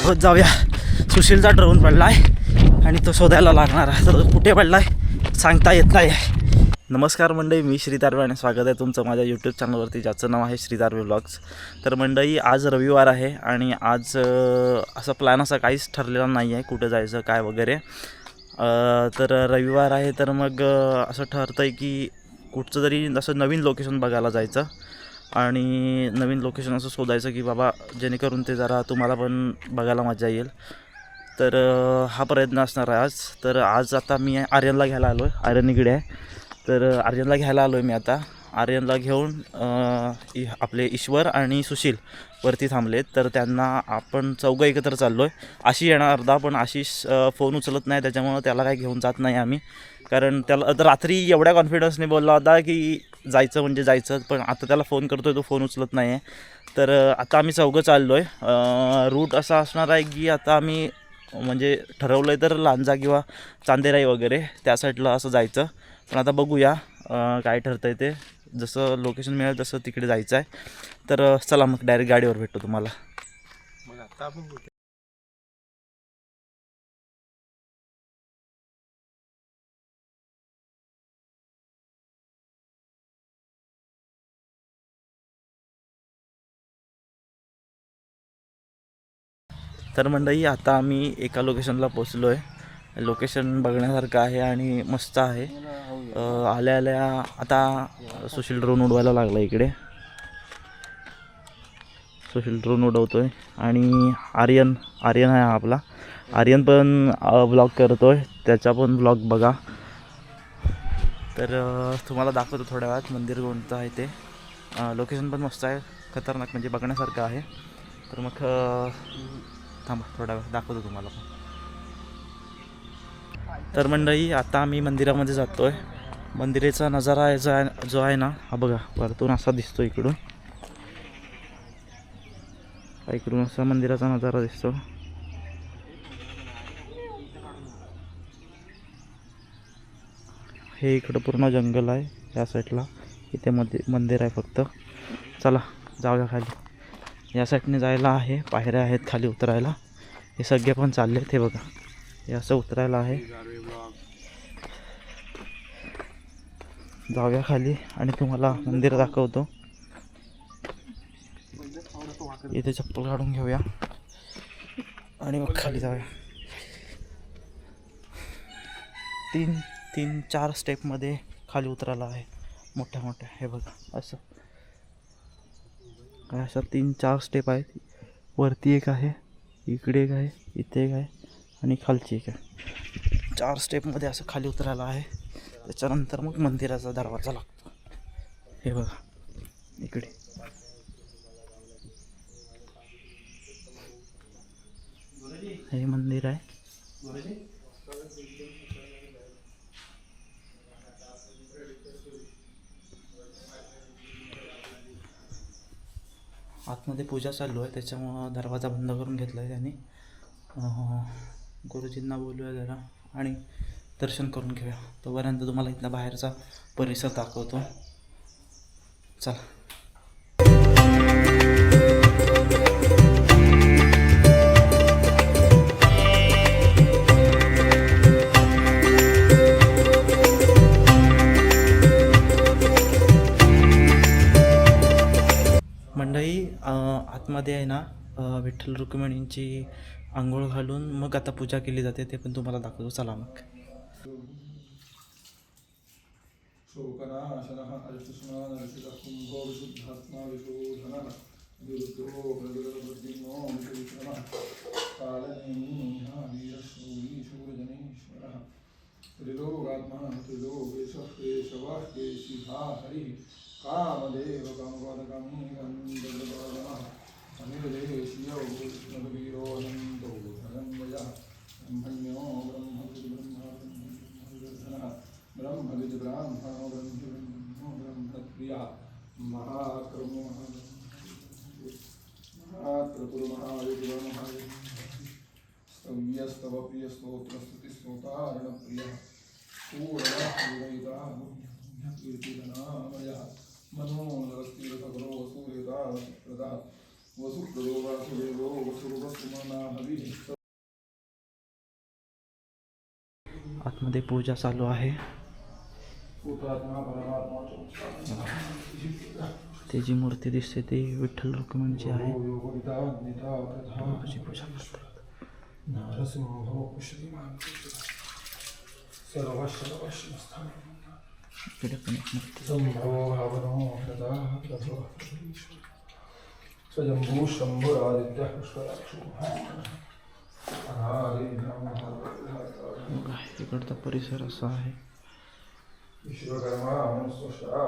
दाखवत जाऊया. सुशीलचा ड्रोन पडला आहे आणि तो शोधायला लागणार आहे. तर कुठे पडला आहे सांगता येत नाही. नमस्कार मंडळी, मी श्री तारवे आणि स्वागत आहे तुमचं माझ्या यूट्यूब चॅनलवरती, ज्याचं नाव आहे श्री तारवे व्लॉग्स. तर मंडळी, आज रविवार आहे आणि आज असं प्लॅन असा काहीच ठरलेला नाही आहे कुठं जायचं काय वगैरे. तर रविवार आहे तर मग असं ठरतं आहे की कुठचं तरी असं नवीन लोकेशन बघायला जायचं आणि नवीन लोकेशन असं शोधायचं की बाबा जेणेकरून ते जरा तुम्हाला पण बघायला मजा येईल. तर हा प्रयत्न असणार आहे आज. तर आज आता मी आर्यनला घ्यायला आलो आहे. आर्यन इकडे आहे. तर आर्यनला घ्यायला आलो आहे मी आता. आर्यनला घेऊन आपले ईश्वर आणि सुशील वरती थांबलेत. तर त्यांना आपण चौघं एकत्र चाललो आहे. आशिष येणार अर्धा, पण आशिष फोन उचलत नाही, त्याच्यामुळं त्याला काही घेऊन जात नाही आम्ही. कारण त्याला तर रात्री एवढ्या कॉन्फिडन्सने बोलला होता की जायचं म्हणजे जायचं, पण आता त्याला फोन करतो आहे, तो फोन उचलत नाही आहे. तर आता आम्ही चौघं चाललो आहे. रूट असा असणार आहे की आता आम्ही म्हणजे ठरवलं आहे तर लांजा किंवा चांदेराई वगैरे त्या साईडला असं जायचं. पण आता बघूया काय ठरतं आहे ते. जसं लोकेशन मिळेल तसं तिकडे जायचं आहे. तर चला मग डायरेक्ट गाडीवर भेटतो तुम्हाला. मग आता आपण तर मंडळी, आता आम्ही एका लोकेशनला पोचलो आहे. लोकेशन बघण्यासारखं आहे आणि मस्त आहे. आल्या आल्या आता सुशील ड्रोन उडवायला लागला इकडे. सुशील ड्रोन उडवतो आहे आणि आर्यन आहे आपला. आर्यन पण ब्लॉग करतो आहे, त्याचा पण ब्लॉग बघा. तर तुम्हाला दाखवतो थोड्या वेळात मंदिर कोणतं आहे ते. लोकेशन पण मस्त आहे, खतरनाक म्हणजे बघण्यासारखं आहे. तर मग थांबा थोडा वेळ दाखवतो तुम्हाला पण. तर मंडळी, आता आम्ही मंदिरामध्ये जातो आहे. मंदिराचा नजारा आहे जो आहे ना, हा बघा वरतून असा दिसतो. इकडून असा मंदिराचा नजारा दिसतो. हे इकडं पूर्ण जंगल आहे या साईडला. इथे मंदिर आहे फक्त. चला जाऊया खाली. या साईडने जायला आहे, पायऱ्या आहेत खाली उतरायला. हे सगळे पण चालले ते बघा, हे असं उतरायला आहे. जाऊया खाली आणि तुम्हाला मंदिर दाखवतो. इथे चप्पल काढून घेऊया आणि मग खाली जाऊया. 3-4 स्टेपमध्ये खाली उतरायला आहे, मोठ्या मोठ्या. हे बघा असं काय, अशा 3-4 स्टेप आहेत. वरती एक आहे, इकडे एक आहे, इथे एक आहे आणि खालची एक आहे. 4 स्टेपमध्ये असं खाली उतरायला आहे. त्याच्यानंतर मग मंदिराचा दरवाजा लागतो. हे बघा इकडे. हे मंदिर आहे. आतमध्ये पूजा चालू आहे, त्याच्यामुळं दरवाजा बंद करून घेतला आहे त्यांनी. गुरुजींना बोलूया जरा आणि दर्शन करून घेऊया. तोपर्यंत तुम्हाला इथला बाहेरचा परिसर दाखवतो. चला. मंडळी, आतमध्ये आहे ना विठ्ठल रुक्मिणींची आंघोळ घालून मग आता पूजा केली जाते, ते पण तुम्हाला दाखवतो. चला मग. शोकनाशनः अल्पस्नानर्षितः कुम्भो विशुद्धात्मा विशोधनः विरुद्धो प्रगतबुद्धिनो विशुद्धनः कालनेमिः वीरशूरी शूरजनेश्वरः त्रिलोकात्मा त्रिलोकेशः केशवः केशिहा हरिः कामदेव कामपदकामी गन्धर्ववर्णः अनिर्देशीयो कृष्णवीरो अनन्तो धनञ्जयः ब्रह्मण्यो ब्रह्मविद ब्राह्मणो ब्रह्मो ब्रह्मप्रिया महाक्रमो महाक्रतुर्महाविद्वा स्तव्यस्तव प्रियस्तोत्रस्तुतिस्तोतारणप्रियः पूर्णः कीर्तिधनामयः मनोनरस्तीर्थकरो सूर्यता प्रदा वसुप्रदो वासुदेवो वसुर्वसुमनाभवी आतमध्ये पूजा चालू आहे. भूतात्मा परमात्मा ती जी मूर्ती दिसते ती विठ्ठल रुक्मिणीची आहे. योगिता वंदिता प्रधा त्याची पूजा करतात. नरसिंहो श्रीमान सर्वश्रवश्रवस्थान इकडे पण एक मूर्ती. संभवो भावनो सदा प्रभो स्वयंभू शंभुरादित्य पुष्कराक्षो बघा, इकडचा परिसर असा आहे. विश्वकर्मा मनुष्यशा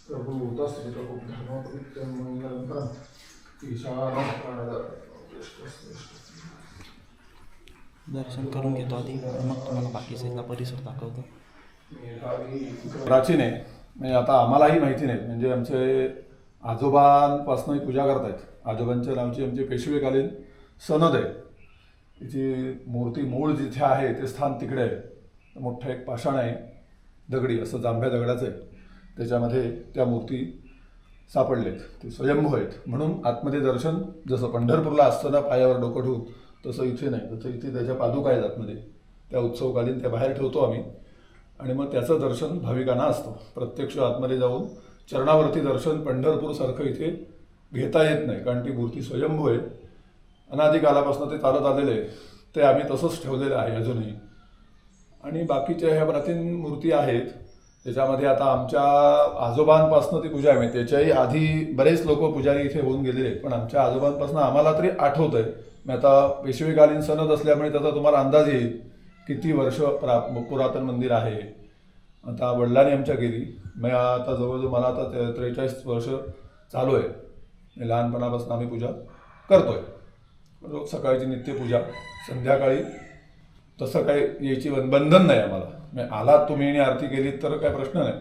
प्रभु तस्य प्रभु धर्म पवित्रं मंगलं ईशानं दर्शन करून घेतो आधी, मग तुम्हाला बाकीचा परिसर दाखवतो. प्राचीन आहे म्हणजे आता आम्हालाही माहिती नाही. म्हणजे आमचे आजोबांपासून पूजा करतायत. आजोबांच्या नावची आमची पेशवेकालीन सनद आहे. तिची मूर्ती मूळ जिथे आहे ते स्थान तिकडे आहे. मोठं एक पाषाण आहे दगडी, असं जांभ्या दगडाचं आहे. त्याच्यामध्ये त्या मूर्ती सापडलेत. ते स्वयंभू आहेत म्हणून आतमध्ये दर्शन जसं पंढरपूरला असताना पायावर डोकं ठेवून तसं इथे नाही. तसं इथे त्याच्या पादुका आहेत आतमध्ये. त्या उत्सवकालीन त्या बाहेर ठेवतो आम्ही आणि मग त्याचं दर्शन भाविकांना असतं. प्रत्यक्ष आतमध्ये जाऊन चरणावरती दर्शन पंढरपूरसारखं इथे घेता येत नाही, कारण ती मूर्ती स्वयंभू आहे. अनादिकालापासून ते चालत आलेलं आहे. ते आम्ही तसंच ठेवलेलं आहे अजूनही. आणि बाकीच्या ह्या प्राचीन मूर्ती आहेत त्याच्यामध्ये आता आमच्या आजोबांपासून ती पूजा आहे. त्याच्याही आधी बरेच लोक पुजारी इथे होऊन गेलेले आहेत, पण आमच्या आजोबांपासून आम्हाला तरी आठवत आहे. मी आता पेशवेकालीन सनद असल्यामुळे त्याचा तुम्हाला अंदाज येईल किती वर्ष पुरातन मंदिर आहे. आता वडिलांनी आमच्या गेली. मी आता जवळजवळ मला आता 43 वर्ष चालू आहे. लहानपणापासून आम्ही पूजा करतोय. रोज सकाळची नित्यपूजा, संध्याकाळी तसं काही यायची बंधन नाही आम्हाला. म्हणजे आलात तुम्ही आणि आरती केलीत तर काय प्रश्न नाही.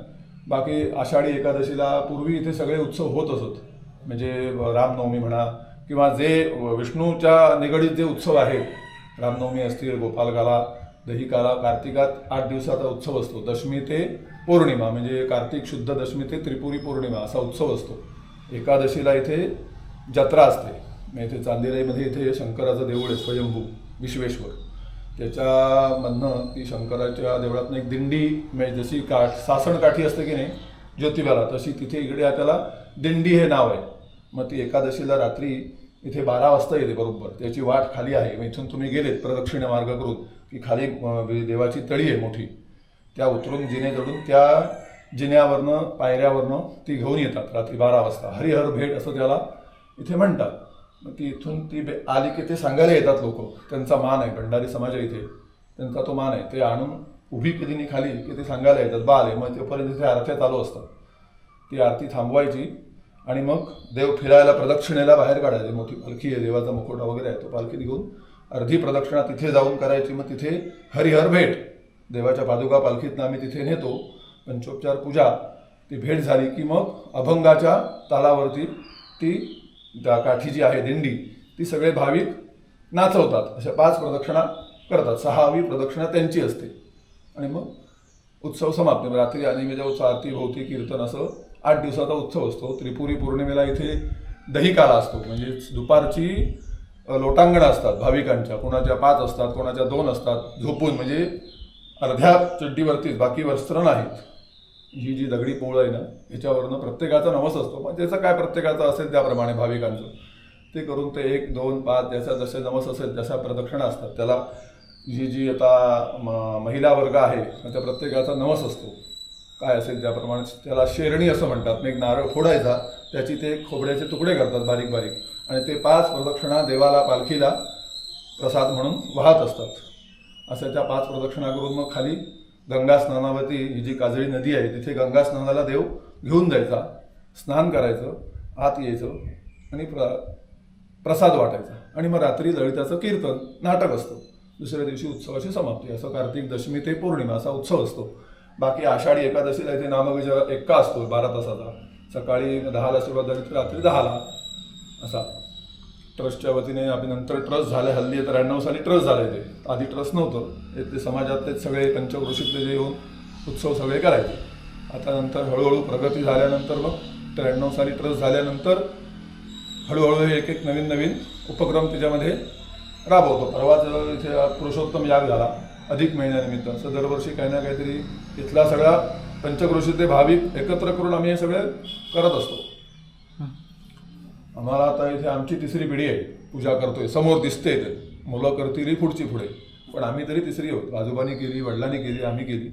बाकी आषाढी एकादशीला पूर्वी इथे सगळे उत्सव होत असत. म्हणजे रामनवमी म्हणा किंवा जे विष्णूच्या निगडीत जे उत्सव आहेत, रामनवमी असतील, गोपालकाला, दहीकाला, कार्तिकात 8 दिवसाचा उत्सव असतो. दशमी ते पौर्णिमा म्हणजे कार्तिक शुद्ध दशमी ते त्रिपुरी पौर्णिमा असा उत्सव असतो. एकादशीला इथे जत्रा असते. इथे चांदेराईमध्ये इथे शंकराचं देऊळ आहे स्वयंभू विश्वेश्वर. त्याच्यामधनं ती शंकराच्या देवळातनं एक दिंडी, म्हणजे जशी सासणकाठी असते की नाही ज्योतिबाला, तशी तिथे इकडे त्याला दिंडी हे नाव आहे. मग ती एकादशीला रात्री इथे 12 वाजता येते बरोबर. त्याची वाट खाली आहे. मग इथून तुम्ही गेलेत प्रदक्षिणे मार्ग करून की खाली देवाची तळी आहे मोठी, त्या उतरून जिने चढून त्या जिन्यावरनं पायऱ्यावरनं ती घेऊन येतात रात्री 12 वाजता. हरिहर भेट असं त्याला इथे म्हणतात. मग ती इथून ती आली की ते सांगायला येतात लोक. त्यांचा मान आहे, भंडारी समाज आहे इथे, त्यांचा तो मान आहे. ते आणून उभी केली खाली की ते सांगायला येतात बा आले. मग तोपर्यंत इथे आरत्या चालू असतात. ती आरती थांबवायची आणि मग देव फिरायला प्रदक्षिणेला बाहेर काढायचे. मोठी पालखी आहे, देवाचा मुखोटा वगैरे आहे, तो पालखी घेऊन अर्धी प्रदक्षिणा तिथे जाऊन करायची. मग तिथे हरिहर भेट, देवाच्या पादुका पालखीतनं आम्ही तिथे नेतो. पंचोपचार पूजा, ती भेट झाली की मग अभंगाच्या तालावरती ती काठी जी आहे दिंडी, ती सगळे भाविक नाचवतात. अशा 5 प्रदक्षिणा करतात. 6वी प्रदक्षिणा त्यांची असते आणि मग उत्सव समाप्त. रात्री आणि उत्सव, आरती, भोवती, कीर्तन असं 8 दिवसाचा उत्सव असतो. त्रिपुरी पौर्णिमेला इथे दहीकाला असतो. म्हणजे दुपारची लोटांगणं असतात भाविकांच्या. कोणाच्या 5 असतात, कोणाच्या 2 असतात. झोपून म्हणजे अर्ध्या चड्डीवरतीच, बाकी वस्त्र नाहीत. ही जी दगडी पोळ आहे ना, ह्याच्यावरनं प्रत्येकाचा नवस असतो. पण त्याचं काय प्रत्येकाचं असेल त्याप्रमाणे भाविकांचं ते करून ते 1, 2, 5 ज्याचा जसे नवस असेल तशा प्रदक्षिणा असतात. त्याला जी आता महिला वर्ग आहे त्या प्रत्येकाचा नवस असतो काय असेल त्याप्रमाणे. त्याला शेरणी असं म्हणतात. एक नारळ फोडायचा, त्याची ते खोबड्याचे तुकडे करतात बारीक बारीक आणि ते 5 प्रदक्षिणा देवाला पालखीला प्रसाद म्हणून वाहत असतात. अशा त्या 5 प्रदक्षिणा करून मग खाली गंगा स्नानावरती, ही जी काजळी नदी आहे तिथे गंगा स्नानाला देव घेऊन जायचा, स्नान करायचं, आत यायचं आणि प्रसाद वाटायचा. आणि मग रात्री ललिताचं कीर्तन नाटक असतं. दुसऱ्या दिवशी उत्सवाची समाप्ती. असं कार्तिक दशमी ते पौर्णिमा असा उत्सव असतो. बाकी आषाढी एकादशीला इथे नामविजय एक्का असतो 12 तासाचा. सकाळी 10ला सुरुवात झाली तर रात्री 10ला असा. ट्रस्टच्या वतीने आम्ही नंतर ट्रस्ट झाले. हल्ली 93 साली ट्रस्ट झाले. ते आधी ट्रस्ट नव्हतं. ते समाजातले सगळे पंचक्रोशीतले जे येऊन उत्सव सगळे करायचे. आता नंतर हळूहळू प्रगती झाल्यानंतर मग 93 साली ट्रस्ट झाल्यानंतर हळूहळू हे एक नवीन उपक्रम त्याच्यामध्ये राबवतो. परवाच इथे पुरुषोत्तम याग झाला अधिक महिन्यानिमित्त. असं दरवर्षी काही ना काहीतरी इथला सगळा पंचक्रोशीतले भाविक एकत्र करून आम्ही हे सगळे करत असतो. आम्हाला आता इथे आमची 3री पिढी आहे, पूजा करतोय, समोर दिसते ते. मुलं करतील पुढची पुढे, पण आम्ही तरी 3री आहोत. आजोबांनी केली, वडिलांनी केली, आम्ही केली.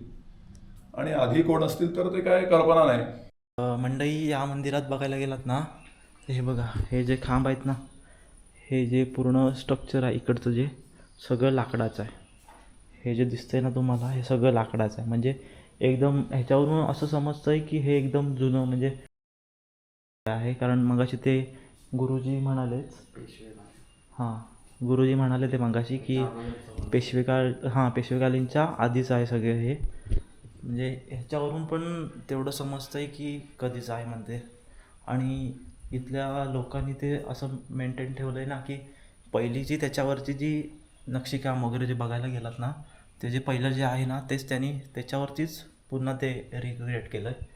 आणि आधी कोण असतील तर ते काय कल्पना नाही. मंडई या मंदिरात बघायला गेलात ना, हे बघा, हे जे खांब आहेत ना, हे जे पूर्ण स्ट्रक्चर आहे इकडचं जे सगळं लाकडाचं आहे. हे जे दिसतंय ना तुम्हाला, हे सगळं लाकडाचं आहे. म्हणजे एकदम ह्याच्यावरून असं समजतं आहे की हे एकदम जुनं म्हणजे आहे. कारण मगाशी ते गुरुजी म्हणालेच, गुरुजी म्हणाले ते मगाशी की पेशवेकालीनच्या आधीच आहे सगळे हे. म्हणजे ह्याच्यावरून पण तेवढं समजतं आहे की कधीच आहे मंदिर. आणि इथल्या लोकांनी ते असं मेंटेन ठेवलं आहे ना की पहिलीची त्याच्यावरची जी नक्षीकाम वगैरे जे बघायला गेलात ना, ते जे पहिलं जे आहे ना तेच त्यांनी त्याच्यावरतीच पुन्हा ते रिक्रिएट केलं आहे.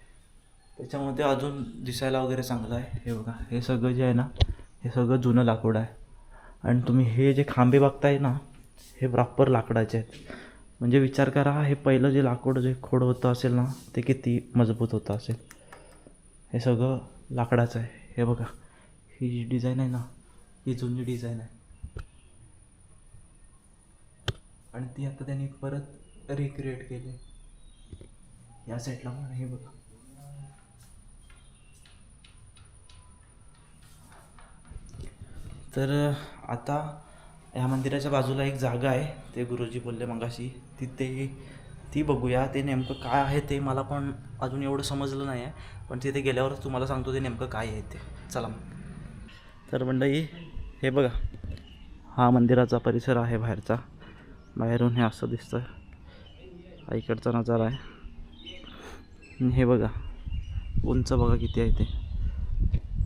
त्याच्यामुळे ते अजून दिसायला वगैरे चांगलं आहे. हे बघा, हे सगळं जे आहे ना, हे सगळं जुनं लाकूड आहे. आणि तुम्ही हे जे खांबे बघताय ना, हे प्रॉपर लाकडाचे आहेत. म्हणजे विचार करा, हे पहिलं जे लाकूड जे खोड होतं असेल ना, ते किती मजबूत होतं असेल. हे सगळं लाकडाचं आहे. हे बघा, ही जी डिझाईन आहे ना, ही जुनी डिझाईन आहे. आणि ती आता त्यांनी परत रिक्रिएट केली या साईडला पण. हे बघा, तर आता ह्या मंदिराच्या बाजूला एक जागा आहे, ते गुरुजी बोलले मगाशी, तिथे ती बघूया. ते नेमकं काय आहे ते मला पण अजून एवढं समजलं नाही आहे, पण तिथे गेल्यावरच तुम्हाला सांगतो ते नेमकं काय आहे ते. चला मग. तर मंडळी, हे बघा, हा मंदिराचा परिसर आहे बाहेरचा. बाहेरून हे असं दिसतं, हा इकडचा नजारा आहे. आणि हे बघा, उंच बघा किती आहे ते.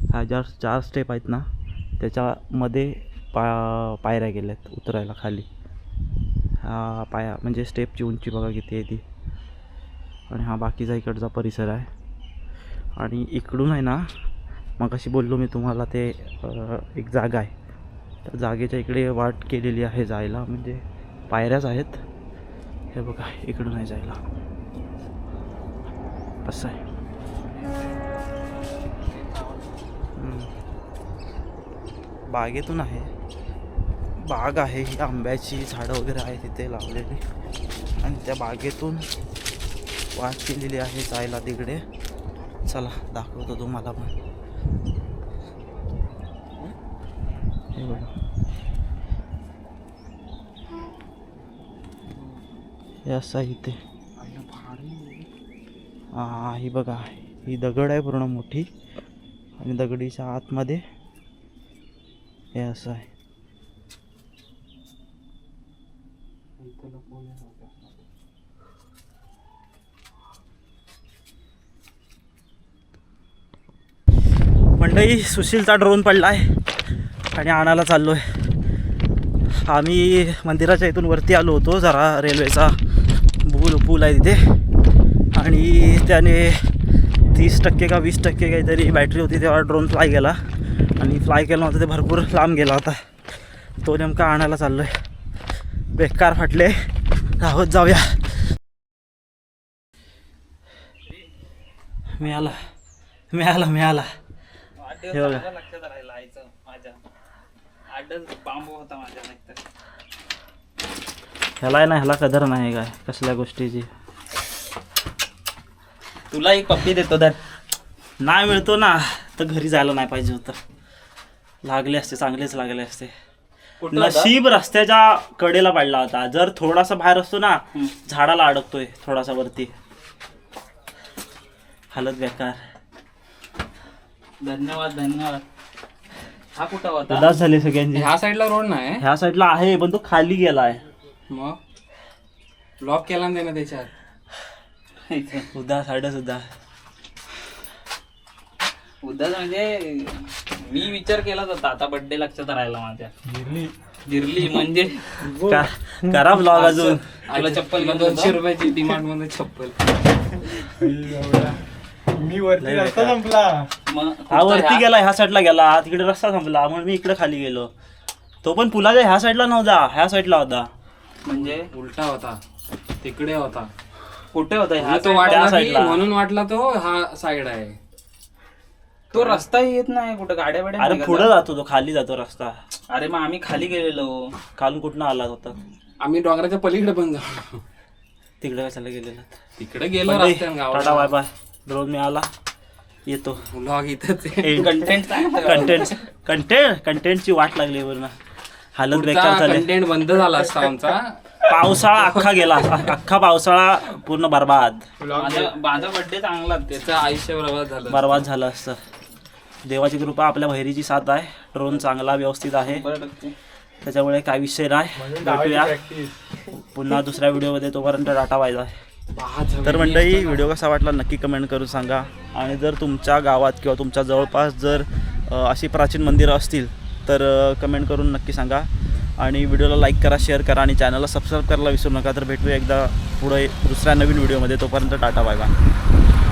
ह्या ज्या 4 स्टेप आहेत ना, त्याच्यामध्ये पायऱ्या गेल्यात उतरायला खाली. हा पाया म्हणजे स्टेपची उंची बघा किती आहे ती. आणि हा बाकीचा इकडचा परिसर आहे. आणि इकडून आहे ना, मग अशी बोललो मी तुम्हाला, ते एक जागा आहे, त्या जागेच्या इकडे वाट केलेली आहे जायला. म्हणजे पायऱ्याच आहेत. हे बघा, इकडून आहे जायला, असं आहे. बागेतून आहे, बाग आहे ही, आंब्याची झाडं वगैरे आहे तिथे लावलेली. आणि त्या बागेतून वाट केलेली आहे जायला तिकडे. चला दाखवतो तुम्हाला पण. हे बघा, हे असं आहे इथे. ही बघा, ही दगड आहे पूर्ण मोठी. आणि दगडीच्या आतमध्ये हे असं आहे. मंडई, सुशीलचा ड्रोन पडला आहे आणि आणायला चाललो आहे. आम्ही मंदिराच्या इथून वरती आलो होतो, जरा रेल्वेचा पूल आहे तिथे. आणि त्याने 30% का 20% काहीतरी बॅटरी होती, तेव्हा ड्रोन फ्लाय केला. आणि फ्लाय केला होता ते भरपूर लांब गेला होता. तो नेमका आणायला चाललो आहे. बेकार फाटले, राहत जाऊया. मिळाला. हे बघा, लक्षात राहिलं माझ्या आडच बांबू होता माझ्या. ह्याला कदर नाही काय कसल्या गोष्टीची. तुला एक पप्पी देतो तर. नाही मिळतो ना, तर घरी जायला नाही पाहिजे होतं. लागले असते, चांगलेच लागले असते. नशीब रस्त्याच्या कडेला पडला होता. जर थोडासा बाहेर असतो ना, झाडाला अडकतोय थोडासा वरती. हालत बेकार. धन्यवाद. हा कुठं होता? उदास झाले सगळ्यांची. ह्या साईडला रोड नाही, ह्या साईडला आहे पण तो खाली गेलाय. मग ब्लॉक केला ना त्यानं त्याच्यात. उदास म्हणजे मी विचार केलाच होता, आता बर्थडे लक्षात राहिला माझ्या. जिरली म्हणजे करा ब्लॉग अजून. तुला चप्पल 200 रुपयाची डिमांड मध्ये चप्पल. मी वरती रस्ता संपला. मग हा वरती गेला, ह्या साईडला गेला, तिकडे रस्ता संपला म्हणून मी इकडे खाली गेलो. तो पण पुलाच्या ह्या साईडला नव्हता, ह्या साईडला होता. म्हणजे उलटा होता, तिकडे होता. कुठे होता ह्या तो side? वाटला त्या की साईडला. म्हणून वाटला तो हा साइड आहे. तो रस्ता येत नाही कुठं, गाड्या बिड्या अरे नाही का पुढे त्या? जातो तो, खाली जातो रस्ता. अरे मग आम्ही खाली गेलेलो. खालून कुठनं आला होता? आम्ही डोंगराच्या पलीकडे पण जाऊ. तिकडे कशाला गेलेला? तिकडे गेलो रस्त्याने टाटा बाय गावाला. बाय. ड्रोन मी आला, येतो. व्लॉग इथंच आहे. कंटेंटची वाट लागली बरं ना. हालत बेकार पुढचा झाले. कंटेंट बंद झाला असता आमचा. पावसाळा अख्खा गेला, अख्खा पावसाळा पूर्ण बरबाद माझा बर्थडे चांगला त्याचं आयुष्य बरबाद झालं असतं. देवाची कृपा, आपल्या बहिरीची साथ आहे. ड्रोन चांगला व्यवस्थित आहे, 100%. त्याच्यामुळे काय विषय नाही. भेटूया पुन्हा दुसऱ्या व्हिडिओमध्ये, तोपर्यंत टाटा बाय बाय. तर मंडळी, व्हिडिओ कसा वाटला नक्की कमेंट करून सांगा. आणि जर तुमच्या गावात किंवा तुमच्या जवळपास जर अशी प्राचीन मंदिरं असतील तर कमेंट करून नक्की सांगा. आणि व्हिडिओला लाईक करा, शेअर करा आणि चॅनलला सबस्क्राईब करायला विसरू नका. तर भेटूया एकदा पुढे दुसऱ्या नवीन व्हिडिओमध्ये. तोपर्यंत टाटा बाय बाय.